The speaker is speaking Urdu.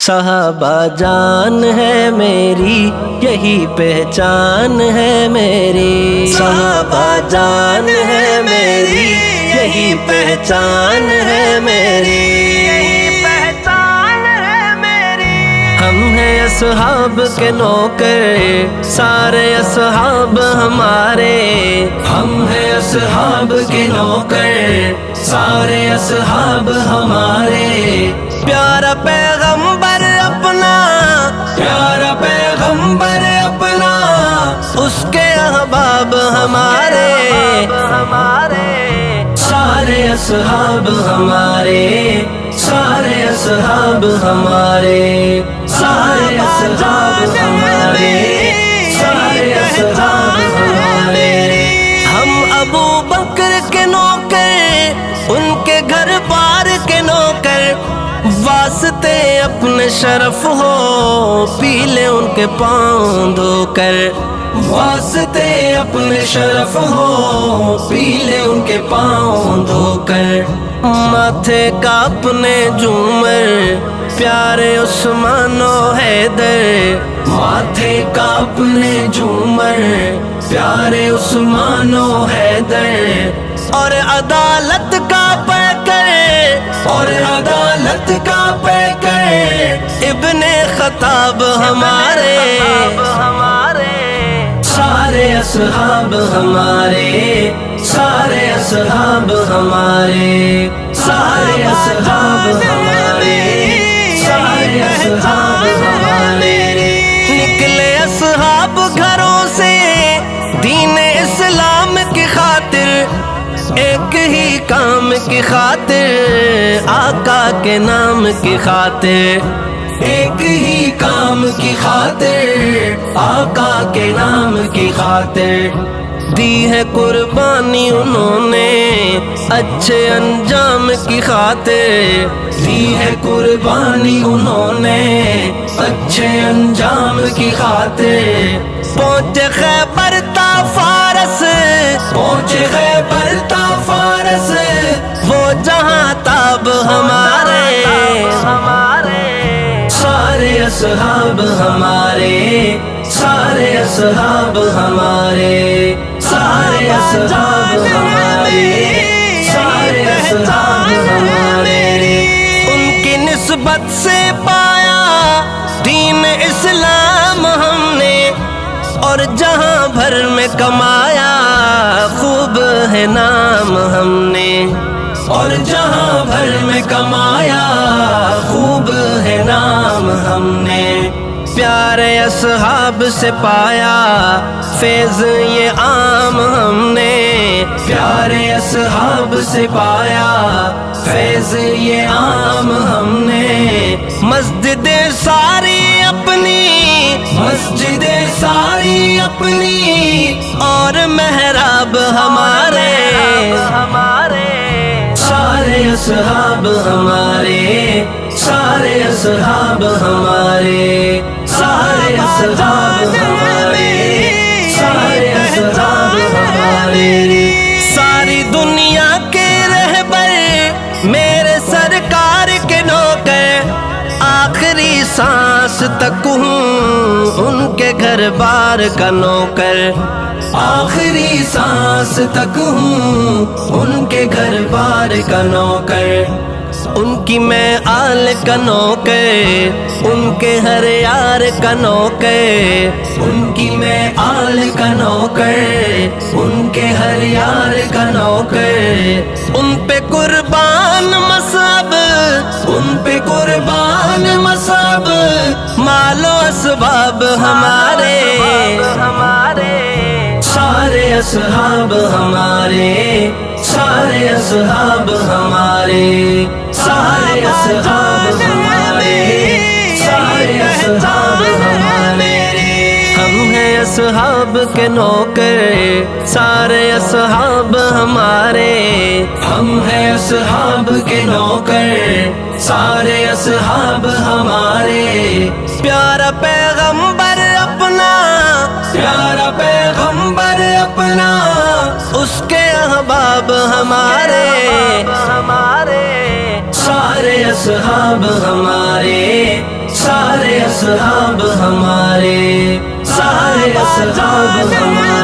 صحابہ جان ہے میری یہی پہچان ہے میری، صحابہ جان ہے میری یہی پہچان ہے میری، ہم ہیں اصحاب کے نوکر سارے اصحاب ہمارے، ہم ہیں اصحاب کے نوکر سارے اصحاب ہمارے، پیارا پیغمبر اپنا، پیارا پیغمبر اپنا، اس کے احباب ہمارے، سارے اصحاب ہمارے، سارے اصحاب ہمارے، سارے اصحاب ہمارے، سارے اصحاب ہمارے، ہم ابو بکر کے نوکر، ان کے گھر بار کے نوکر، واسطے اپنے شرف ہو پی لے ان کے پاؤں دھو کر، واسطے اپنے شرف ہو پی لے ان کے پاؤں دھو کر، ماتھے کا اپنے جھومر پیارے عثمان و حیدر، ماتھے کا اپنے جھومر پیارے عثمان و حیدر، اور عدالت کا پیکر، اور عدالت کا پیکر ابن خطاب ہمارے، سارے اصحاب ہمارے، سارے اصحاب ہمارے، سارے اصحاب ہمارے، سارے اصحاب ہمارے، نکلے اصحاب گھروں سے دین اسلام کی خاطر، ایک ہی کام کی خاطر، آقا کے نام کی خاطر، ایک ہی کام کی خاطر، آقا کے نام کی خاطر، دی ہے قربانی انہوں نے اچھے انجام کی خاطر، دی ہے قربانی انہوں نے اچھے انجام کی خاطر، پہنچے خیبر تا فارس، پہنچے خیبر تا فارس، وہ جہاں تاب ہمارے، سارے اصحاب ہمارے، سارے اصحاب ہمارے، سارے اصحاب ہمارے، سارے اصحاب ہمارے، ان کی نسبت سے پایا دین اسلام ہم نے، اور جہاں بھر میں کمایا خوب ہے نام ہم نے، اور جہاں بھر میں کمایا خوب ہے نام ہم نے، پیارے اصحاب سے پایا فیض یہ عام ہم نے، پیارے اصحاب سے پایا فیض یہ عام ہم نے، مسجد ساری اپنی، مسجد ساری اپنی، اور محراب ہمارے، سارے اصحاب ہمارے، سارے اصحاب ہمارے، سارے اصحاب ہمارے، سارے اصحاب ہمارے، ساری دنیا کے رہبر میرے سرکار کے نوکر، آخری سانس تک ہوں ان کے گھر بار کا نوکر، آخری سانس تک ہوں ان کے گھر بار کا نوکر، ان کی میں آل کا نوکر، ان کے ہر یار کا نوکر، ان کی میں آل کا نوکر، ان کے ہر یار کا نوکر، ان پہ قربان مصعب، ان پہ قربان مصعب، مال و اسباب ہمارے، سارے اصحاب ہمارے، سارے اصحاب ہمارے، سارے اصحاب ہمارے، سارے اصحاب ہمارے، ہم ہیں اصحاب کے نوکر سارے اصحاب ہمارے، ہم ہیں اصحاب کے نوکر سارے اصحاب ہمارے، پیارا پیغمبر اپنا، پیارا پیغمبر اپنا، اس کے احباب ہمارے، سارے اصحاب ہمارے، اصحاب ہمارے، سارے اصحاب ہمارے۔